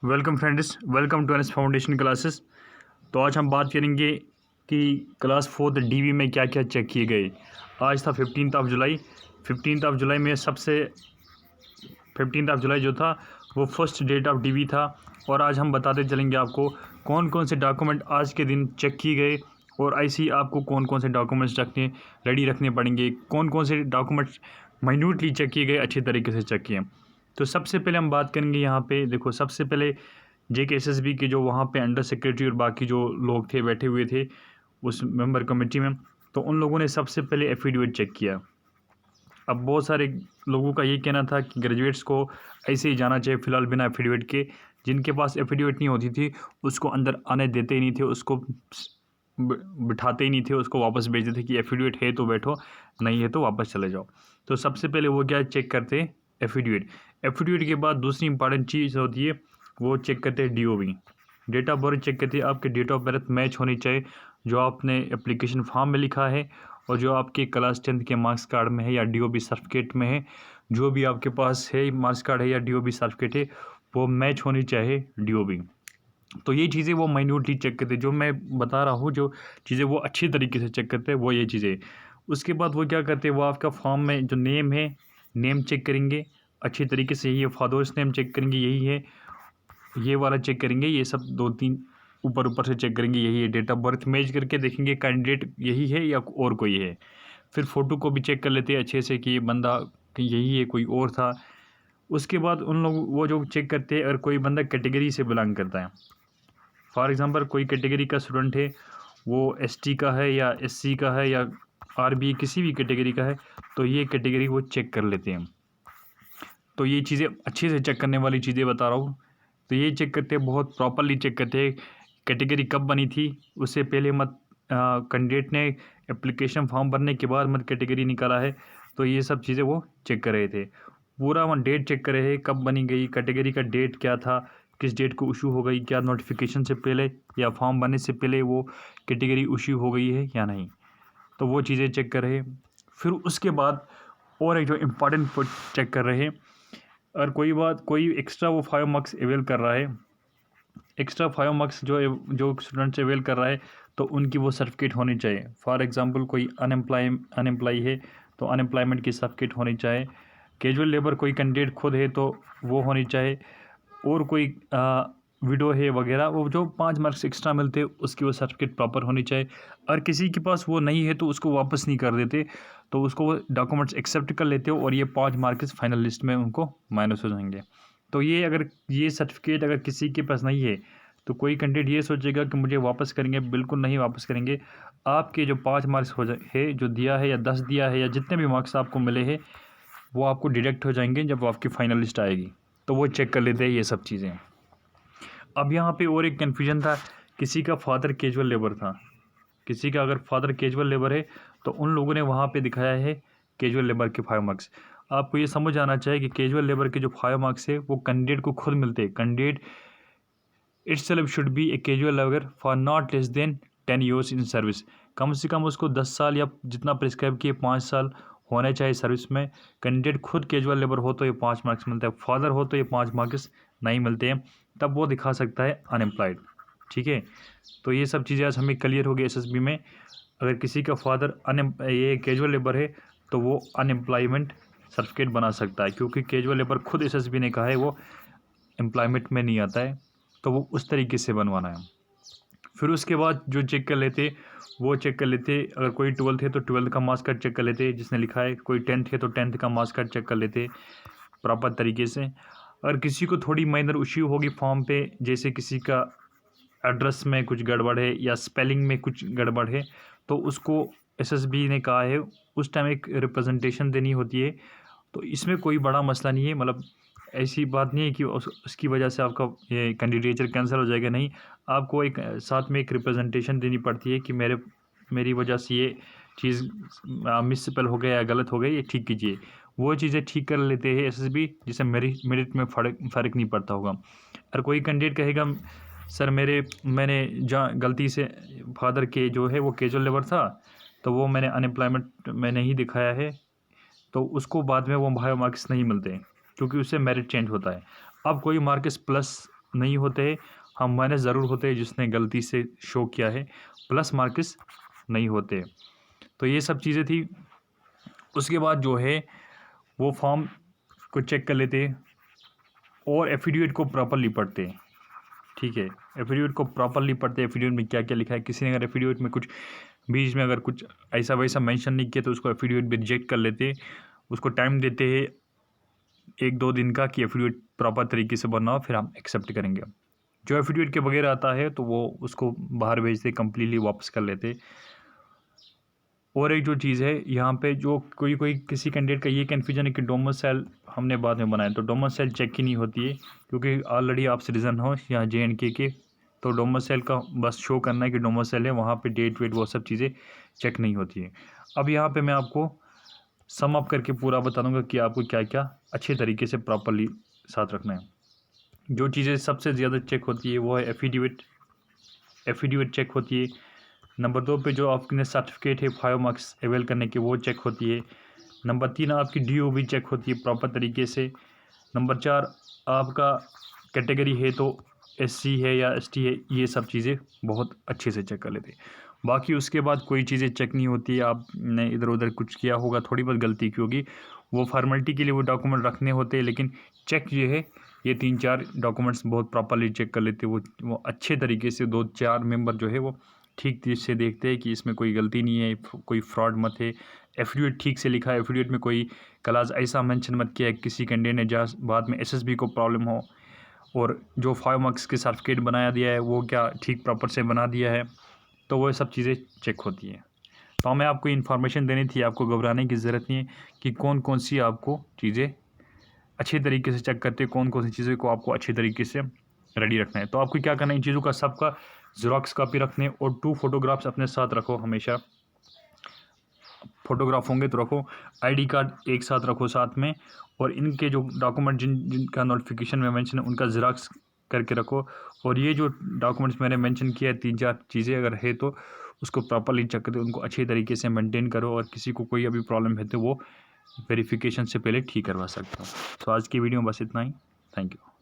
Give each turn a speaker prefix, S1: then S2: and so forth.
S1: Welcome friends, welcome to NS foundation classes. तो आज हम बात करेंगे कि क्लास 4 डीवी में क्या क्या चेक किए गए। आज था 15 जुलाई में 15 जुलाई जो था वो फर्स्ट डेट ऑफ डीवी था। और आज हम बताते चलेंगे आपको कौन कौन से डॉक्यूमेंट आज के दिन चेक किए गए और ऐसे ही आपको कौन कौन से डॉक्यूमेंट्स रेडी रखने पड़ेंगे, कौन कौन से डॉक्यूमेंट्स माइन्यूटली चेक किए गए, अच्छे तरीके से चेक किए। तो सबसे पहले हम बात करेंगे यहाँ पे देखो, सबसे पहले JKSSB के जो वहाँ पे अंडर सेक्रेटरी और बाकी जो लोग थे बैठे हुए थे उस मेंबर कमेटी में, तो उन लोगों ने सबसे पहले एफिडेविट चेक किया। अब बहुत सारे लोगों का ये कहना था कि ग्रेजुएट्स को ऐसे ही जाना चाहिए फ़िलहाल बिना एफिडेविट के। जिनके पास एफिडेविट नहीं होती थी उसको अंदर आने देते ही नहीं थे, उसको बिठाते ही नहीं थे, उसको वापस भेज देते कि एफिडेविट है तो बैठो, नहीं है तो वापस चले जाओ। तो सबसे पहले वो क्या चेक करते हैं, एफिडेविट। एफिडेविट के बाद दूसरी इंपॉर्टेंट चीज़ होती है वो चेक करते हैं DOB, date of birth check करते हैं। आपके डेट ऑफ बर्थ मैच होनी चाहिए जो आपने एप्लीकेशन फॉर्म में लिखा है और जो आपके क्लास 10 के मार्क्स कार्ड में है या DOB सर्टिफिकेट में है, जो भी आपके पास है मार्क्स कार्ड है या DOB सर्टिफिकेट है, वो मैच होनी चाहिए DOB। तो ये चीज़ें वो माइन्यूटली चेक करते हैं। जो मैं बता रहा हूँ जो चीज़ें वो अच्छी तरीके से चेक करते हैं वो ये चीज़ें। उसके बाद वो क्या करते हैं, वो आपका फॉर्म में जो नेम है, नेम चेक करेंगे अच्छी तरीके से, यही है फादर्स नेम चेक करेंगे, यही है ये वाला चेक करेंगे, ये सब 2-3 ऊपर ऊपर से चेक करेंगे, यही है। डेट ऑफ बर्थ मैच करके देखेंगे कैंडिडेट यही है या और कोई है। फिर फ़ोटो को भी चेक कर लेते हैं अच्छे से कि ये बंदा यही है कोई और था। उसके बाद उन लोग वो जो चेक करते हैं अगर कोई बंदा कैटेगरी से बिलोंग करता है, फॉर एग्ज़ाम्पल कोई कैटेगरी का स्टूडेंट है, वो ST का है या SC का है या RB किसी भी कैटेगरी का है, तो ये कैटेगरी वो चेक कर लेते हैं। तो ये चीज़ें अच्छे से चेक करने वाली चीज़ें बता रहा हूँ। तो ये चेक करते हैं, बहुत प्रॉपरली चेक करते हैं कैटेगरी कब बनी थी, उससे पहले मत कैंडिडेट ने एप्लीकेशन फॉर्म भरने के बाद मत कैटेगरी निकाला है। तो ये सब चीज़ें वो चेक कर रहे थे। पूरा डेट चेक कर रहे हैं कब बनी गई कैटेगरी, का डेट क्या था, किस डेट को इशू हो गई, क्या नोटिफिकेशन से पहले या फॉर्म भरने से पहले वो कैटेगरी इशू हो गई है या नहीं। तो वो चीज़ें चेक कर रहे हैं। फिर उसके बाद और एक जो इम्पॉर्टेंट चेक कर रहे हैं, और कोई एक्स्ट्रा वो 5 मार्क्स अवेल कर रहा है, एक्स्ट्रा 5 मार्क्स जो स्टूडेंट अवेल कर रहा है, तो उनकी वो सर्टिफिकेट होनी चाहिए। फॉर एग्जांपल कोई अनएम्प्लॉय है तो अनएम्प्लॉयमेंट की सर्टिफिकेट होनी चाहिए। कैजुअल लेबर कोई कैंडिडेट खुद है तो वो होनी चाहिए। और कोई विडो है वगैरह, वो जो 5 मार्क्स एक्स्ट्रा मिलते हैं उसकी वो सर्टिफिकेट प्रॉपर होनी चाहिए। और किसी के पास वो नहीं है तो उसको वापस नहीं कर देते, तो उसको वो डॉक्यूमेंट्स एक्सेप्ट कर लेते हो और ये 5 मार्क्स फाइनल लिस्ट में उनको माइनस हो जाएंगे। तो ये अगर ये सर्टिफिकेट अगर किसी के पास नहीं है तो कोई कैंडिडेट ये सोचेगा कि मुझे वापस करेंगे, बिल्कुल नहीं वापस करेंगे। आपके जो 5 मार्क्स है जो दिया है या 10 दिया है या जितने भी मार्क्स आपको मिले हैं वो आपको डिडक्ट हो जाएंगे जब आपकी फाइनल लिस्ट आएगी। तो वो चेक कर लेते हैं ये सब चीज़ें। अब यहाँ पे और एक कन्फ्यूजन था, किसी का फादर कैजुअल लेबर था, किसी का अगर फादर कैजुअल लेबर है तो उन लोगों ने वहाँ पे दिखाया है कैजुअल लेबर के 5 मार्क्स। आपको ये समझ आना चाहिए कि कैजुअल लेबर के जो 5 मार्क्स है वो कैंडिडेट को खुद मिलते हैं। Candidate itself should be a casual labour for not less than 10 years in service. कम से कम उसको 10 साल या जितना प्रिस्क्राइब किए 5 साल होने चाहिए सर्विस में। कैंडिडेट खुद कैजुअल लेबर हो तो ये 5 मार्क्स मिलता है, फादर हो तो ये 5 मार्क्स नहीं मिलते हैं, तब वो दिखा सकता है अनएम्प्लॉयड। ठीक है, तो ये सब चीज़ें आज हमें क्लियर हो गई SSB में। अगर किसी का फादर ये कैजुअल लेबर है तो वो अनएम्प्लॉयमेंट सर्टिफिकेट बना सकता है, क्योंकि कैजुअल लेबर खुद SSB ने कहा है वो एम्प्लॉयमेंट में नहीं आता है, तो वो उस तरीके से बनवाना है। फिर उसके बाद जो चेक कर लेते वो चेक कर लेते, अगर कोई 12th है तो 12th का मार्क्स कार्ड चेक कर लेते जिसने लिखा है, कोई 10th है तो 10th का मार्क्स कार्ड चेक कर लेते प्रॉपर तरीके से। अगर किसी को थोड़ी माइनर इश्यू होगी फॉर्म पे, जैसे किसी का एड्रेस में कुछ गड़बड़ है या स्पेलिंग में कुछ गड़बड़ है, तो उसको SSB ने कहा है उस टाइम एक रिप्रेजेंटेशन देनी होती है। तो इसमें कोई बड़ा मसला नहीं है, मतलब ऐसी बात नहीं है कि उसकी वजह से आपका ये कैंडिडेचर कैंसिल हो जाएगा, नहीं। आपको एक साथ में एक रिप्रेजेंटेशन देनी पड़ती है कि मेरी वजह से ये चीज़ मिसस्पेल हो गया या गलत हो गई, ये ठीक कीजिए। वो चीज़ें ठीक कर लेते हैं SSB, जिससे मेरिट में फ़र्क नहीं पड़ता होगा। और कोई कैंडिडेट कहेगा सर मैंने जहाँ गलती से फादर के जो है वो कैजुअल लेबर था तो वो मैंने अनएम्प्लॉयमेंट में नहीं दिखाया है, तो उसको बाद में वो 5 मार्क्स नहीं मिलते क्योंकि उससे मेरिट चेंज होता है। अब कोई मार्क्स प्लस नहीं होते हैं, हाँ माइनस ज़रूर होते हैं जिसने गलती से शो किया है, प्लस मार्क्स नहीं होते। तो ये सब चीज़ें थी। उसके बाद जो है वो फॉर्म को चेक कर लेते हैं और एफिडेविट को प्रॉपरली पढ़ते हैं। ठीक है, एफिडेविट को प्रॉपरली पढ़ते हैं, एफिडेविट में क्या क्या लिखा है। किसी ने अगर एफिडेविट में कुछ बीच में अगर कुछ ऐसा वैसा मेंशन नहीं किया तो उसको एफिडेविट भी रिजेक्ट कर लेते हैं। उसको टाइम देते हैं 1-2 दिन का कि एफिडेविट प्रॉपर तरीके से बनना हो, फिर हम एक्सेप्ट करेंगे। जो एफिडेविट के बगैर आता है तो वो उसको बाहर भेजते, कम्प्लीटली वापस कर लेते। और एक जो चीज़ है यहाँ पे, जो कोई किसी कैंडिडेट का ये कन्फ्यूजन है कि डोमिसाइल हमने बाद में बनाया, तो डोमिसाइल चेक ही नहीं होती है, क्योंकि ऑलरेडी आप सिटीजन हो यहाँ JNK के, तो डोमिसाइल का बस शो करना है कि डोमिसाइल है, वहाँ पे डेट वेट वो सब चीज़ें चेक नहीं होती है। अब यहाँ पे मैं आपको सम अप करके पूरा बता दूँगा कि आपको क्या क्या अच्छे तरीके से प्रॉपरली साथ रखना है। जो चीज़ें सबसे ज़्यादा चेक होती है वो है एफिडेविट चेक होती है। नंबर 2 पे जो आपके सर्टिफिकेट है 5 मार्क्स अवेल करने की, वो चेक होती है। नंबर 3 आपकी DOB चेक होती है प्रॉपर तरीके से। नंबर 4 आपका कैटेगरी है तो SC है या ST है, ये सब चीज़ें बहुत अच्छे से चेक कर लेते हैं। बाकी उसके बाद कोई चीज़ें चेक नहीं होती। आपने इधर उधर कुछ किया होगा, थोड़ी बहुत गलती की होगी, वो फॉर्मेलिटी के लिए वो डॉक्यूमेंट रखने होते हैं, लेकिन चेक ये है, ये 3-4 डॉक्यूमेंट्स बहुत प्रॉपरली चेक कर लेते हैं। वो अच्छे तरीके से 2-4 मेंबर जो है वो ठीक से देखते हैं कि इसमें कोई गलती नहीं है, कोई फ्रॉड मत है, एफिडेविट ठीक से लिखा है, एफिडेविट में कोई क्लास ऐसा मेंशन मत किया है किसी कैंडिडेट ने जहाँ बाद में SSB को प्रॉब्लम हो, और जो 5 मार्क्स के सर्टिफिकेट बनाया दिया है वो क्या ठीक प्रॉपर से बना दिया है, तो वो सब चीज़ें चेक होती हैं। तो हमें आपको इन्फॉर्मेशन देनी थी, आपको घबराने की ज़रूरत नहीं है कि कौन कौन सी आपको चीज़ें अच्छे तरीके से चेक करते हैं, कौन कौन सी चीज़ों को आपको अच्छे तरीके से रेडी रखना है। तो आपको क्या करना है, इन चीज़ों का सबका ज़ेरॉक्स कॉपी रखने और 2 फोटोग्राफ्स अपने साथ रखो हमेशा। फोटोग्राफ होंगे तो रखो, ID कार्ड एक साथ रखो साथ में, और इनके जो डॉक्यूमेंट जिनका नोटिफिकेशन में मेंशन है उनका ज़ेरॉक्स करके रखो। और ये जो डॉक्यूमेंट्स मैंने मेंशन किया है 3-4 चीज़ें अगर है तो उसको प्रॉपरली चेक करके उनको अच्छे तरीके से मेंटेन करो, और किसी को कोई अभी प्रॉब्लम है तो वो वेरिफिकेशन से पहले ठीक करवा सकते हो। तो आज की वीडियो में बस इतना ही। Thank you.